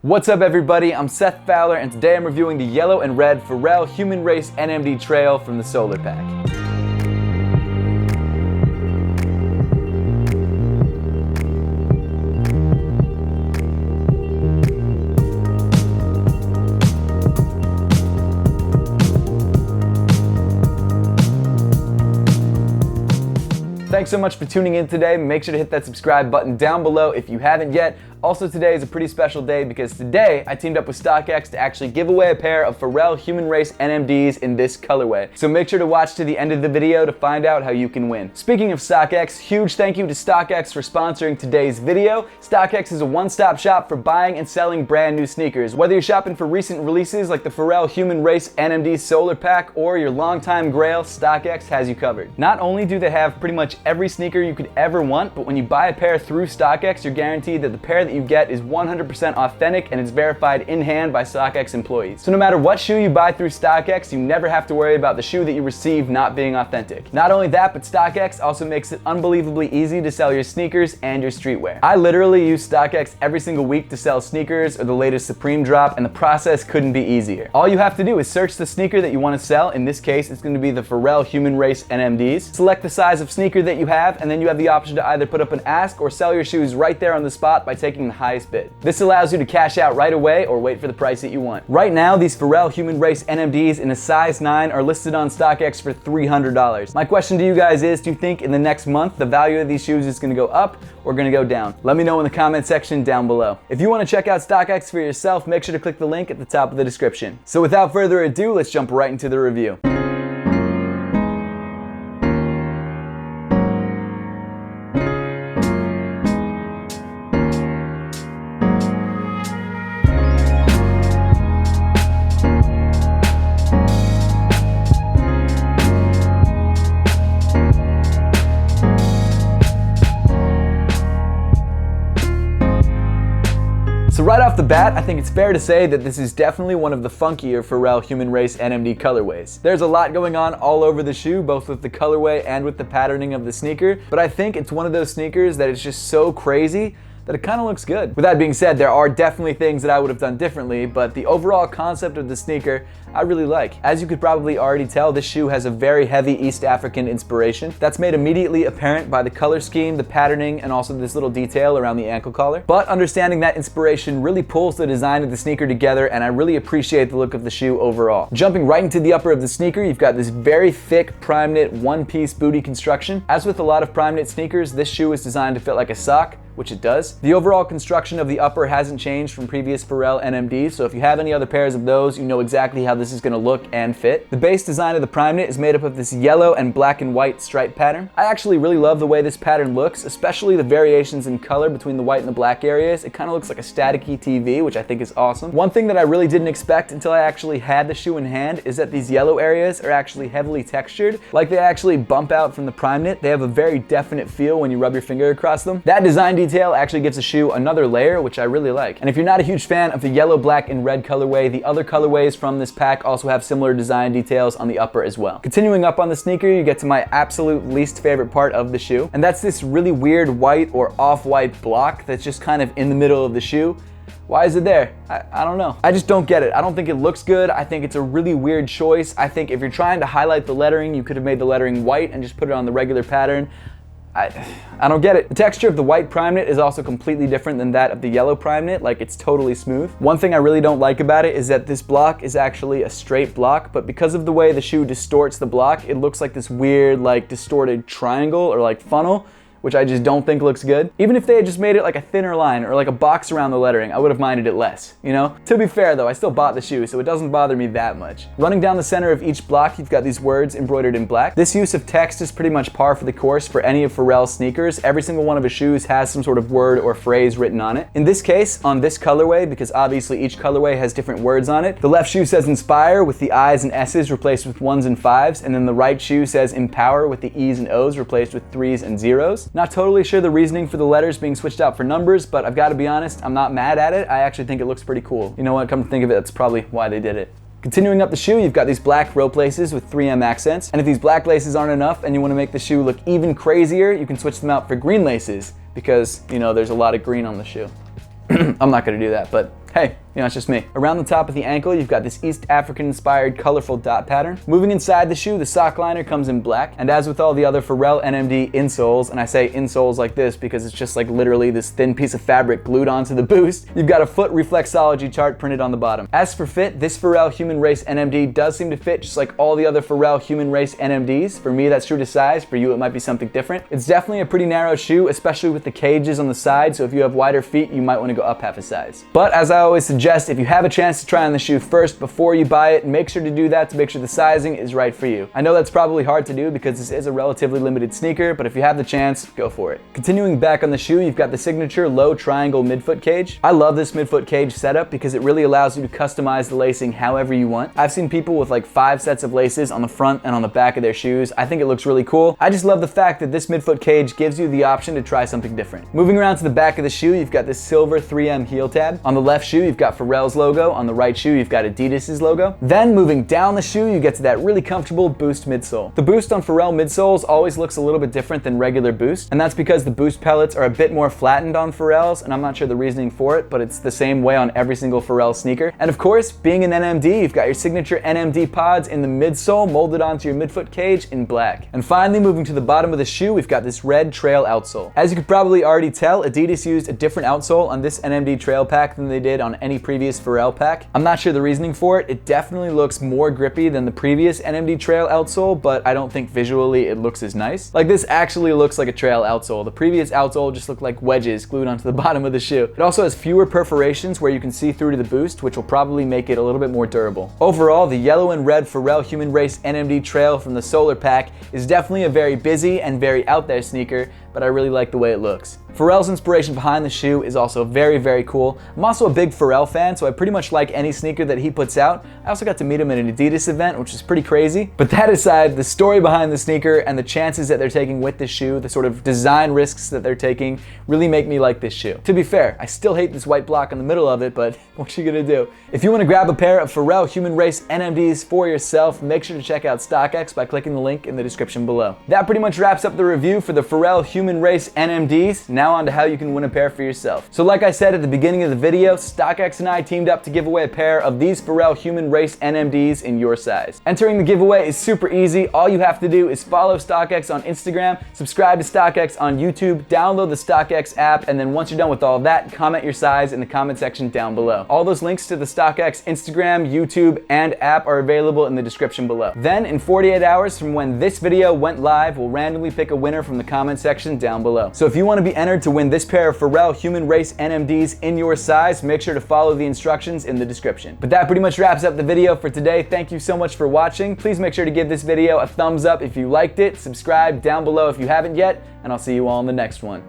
What's up everybody, I'm Seth Fowler and today I'm reviewing the yellow and red Pharrell Human Race NMD Trail from the Solar Pack. Thanks so much for tuning in today. Make sure to hit that subscribe button down below if you haven't yet. Also, today is a pretty special day because today I teamed up with StockX to actually give away a pair of Pharrell Human Race NMDs in this colorway. So make sure to watch to the end of the video to find out how you can win. Speaking of StockX, huge thank you to StockX for sponsoring today's video. StockX is a one-stop shop for buying and selling brand new sneakers. Whether you're shopping for recent releases like the Pharrell Human Race NMD Solar Pack or your longtime grail, StockX has you covered. Not only do they have pretty much every sneaker you could ever want, but when you buy a pair through StockX, you're guaranteed that the pair that you get is 100% authentic and it's verified in hand by StockX employees. So no matter what shoe you buy through StockX, you never have to worry about the shoe that you receive not being authentic. Not only that, but StockX also makes it unbelievably easy to sell your sneakers and your streetwear. I literally use StockX every single week to sell sneakers or the latest Supreme drop, and the process couldn't be easier. All you have to do is search the sneaker that you want to sell. In this case, it's going to be the Pharrell Human Race NMDs. Select the size of sneaker that you have, and then you have the option to either put up an ask or sell your shoes right there on the spot by taking the highest bid. This allows you to cash out right away or wait for the price that you want. Right now, these Pharrell Human Race NMDs in a size 9 are listed on StockX for $300. My question to you guys is, do you think in the next month the value of these shoes is going to go up or going to go down? Let me know in the comment section down below. If you want to check out StockX for yourself, make sure to click the link at the top of the description. So without further ado, let's jump right into the review. So right off the bat, I think it's fair to say that this is definitely one of the funkier Pharrell Human Race NMD colorways. There's a lot going on all over the shoe, both with the colorway and with the patterning of the sneaker, but I think it's one of those sneakers that is just so crazy that it kind of looks good. With that being said, there are definitely things that I would have done differently, but the overall concept of the sneaker I really like. As you could probably already tell, this shoe has a very heavy East African inspiration. That's made immediately apparent by the color scheme, the patterning, and also this little detail around the ankle collar. But understanding that inspiration really pulls the design of the sneaker together, and I really appreciate the look of the shoe overall. Jumping right into the upper of the sneaker, you've got this very thick prime knit one-piece booty construction. As with a lot of prime knit sneakers, this shoe is designed to fit like a sock, which it does. The overall construction of the upper hasn't changed from previous Pharrell NMDs, so if you have any other pairs of those, you know exactly how this is going to look and fit. The base design of the prime knit is made up of this yellow and black and white stripe pattern. I actually really love the way this pattern looks, especially the variations in color between the white and the black areas. It kind of looks like a staticky TV, which I think is awesome. One thing that I really didn't expect until I actually had the shoe in hand is that these yellow areas are actually heavily textured. Like they actually bump out from the prime knit. They have a very definite feel when you rub your finger across them. That design detail actually gives the shoe another layer, which I really like. And if you're not a huge fan of the yellow, black, and red colorway, the other colorways from this pack also have similar design details on the upper as well. Continuing up on the sneaker, you get to my absolute least favorite part of the shoe, and that's this really weird white or off-white block that's just kind of in the middle of the shoe. Why is it there? I don't know. I just don't get it. I don't think it looks good. I think it's a really weird choice. I think if you're trying to highlight the lettering, you could have made the lettering white and just put it on the regular pattern. I don't get it. The texture of the white prime knit is also completely different than that of the yellow prime knit. Like, it's totally smooth. One thing I really don't like about it is that this block is actually a straight block, but because of the way the shoe distorts the block, it looks like this weird, like, distorted triangle or like funnel, which I just don't think looks good. Even if they had just made it like a thinner line or like a box around the lettering, I would have minded it less, you know? To be fair though, I still bought the shoe, so it doesn't bother me that much. Running down the center of each block, you've got these words embroidered in black. This use of text is pretty much par for the course for any of Pharrell's sneakers. Every single one of his shoes has some sort of word or phrase written on it. In this case, on this colorway, because obviously each colorway has different words on it, the left shoe says inspire with the I's and S's replaced with 1s and 5s, and then the right shoe says empower with the E's and O's replaced with 3s and 0s. Not totally sure the reasoning for the letters being switched out for numbers, but I've got to be honest, I'm not mad at it. I actually think it looks pretty cool. You know what, come to think of it, that's probably why they did it. Continuing up the shoe, you've got these black rope laces with 3M accents. And if these black laces aren't enough and you want to make the shoe look even crazier, you can switch them out for green laces because, you know, there's a lot of green on the shoe. I'm not going to do that, but Hey, it's just me. Around the top of the ankle, you've got this East African-inspired colorful dot pattern. Moving inside the shoe, the sock liner comes in black. And as with all the other Pharrell NMD insoles, and I say insoles like this because it's just like literally this thin piece of fabric glued onto the boost, you've got a foot reflexology chart printed on the bottom. As for fit, this Pharrell Human Race NMD does seem to fit just like all the other Pharrell Human Race NMDs. For me, that's true to size. For you, it might be something different. It's definitely a pretty narrow shoe, especially with the cages on the side, so if you have wider feet, you might want to go up half a size. But as I always suggest, if you have a chance to try on the shoe first before you buy it, make sure to do that to make sure the sizing is right for you. I know that's probably hard to do because this is a relatively limited sneaker, but if you have the chance, go for it. Continuing back on the shoe, you've got the signature low triangle midfoot cage. I love this midfoot cage setup because it really allows you to customize the lacing however you want. I've seen people with like 5 sets of laces on the front and on the back of their shoes. I think it looks really cool. I just love the fact that this midfoot cage gives you the option to try something different. Moving around to the back of the shoe, you've got this silver 3M heel tab. On the left shoe, you've got Pharrell's logo. On the right shoe, you've got Adidas's logo. Then moving down the shoe, you get to that really comfortable Boost midsole. The Boost on Pharrell midsoles always looks a little bit different than regular Boost, and that's because the Boost pellets are a bit more flattened on Pharrell's, and I'm not sure the reasoning for it, but it's the same way on every single Pharrell sneaker. And of course, being an NMD, you've got your signature NMD pods in the midsole molded onto your midfoot cage in black. And finally, moving to the bottom of the shoe, we've got this red Trail outsole. As you could probably already tell, Adidas used a different outsole on this NMD Trail pack than they did on any previous Pharrell pack. I'm not sure the reasoning for it. It definitely looks more grippy than the previous NMD Trail outsole, but I don't think visually it looks as nice. Like this actually looks like a Trail outsole. The previous outsole just looked like wedges glued onto the bottom of the shoe. It also has fewer perforations where you can see through to the Boost, which will probably make it a little bit more durable. Overall, the yellow and red Pharrell Human Race NMD Trail from the Solar Pack is definitely a very busy and very out there sneaker, but I really like the way it looks. Pharrell's inspiration behind the shoe is also very, very cool. I'm also a big Pharrell fan, so I pretty much like any sneaker that he puts out. I also got to meet him at an Adidas event, which is pretty crazy. But that aside, the story behind the sneaker and the chances that they're taking with this shoe, the sort of design risks that they're taking, really make me like this shoe. To be fair, I still hate this white block in the middle of it, but what you gonna do? If you wanna grab a pair of Pharrell Human Race NMDs for yourself, make sure to check out StockX by clicking the link in the description below. That pretty much wraps up the review for the Pharrell Human Race NMDs. Now on to how you can win a pair for yourself. So like I said at the beginning of the video, StockX and I teamed up to give away a pair of these Pharrell Human Race NMDs in your size. Entering the giveaway is super easy. All you have to do is follow StockX on Instagram, subscribe to StockX on YouTube, download the StockX app, and then once you're done with all that, comment your size in the comment section down below. All those links to the StockX Instagram, YouTube, and app are available in the description below. Then in 48 hours from when this video went live, we'll randomly pick a winner from the comment section down below. So if you want to be entered to win this pair of Pharrell Human Race NMDs in your size, make sure to follow the instructions in the description. But that pretty much wraps up the video for today. Thank you so much for watching. Please make sure to give this video a thumbs up if you liked it, subscribe down below if you haven't yet, and I'll see you all in the next one.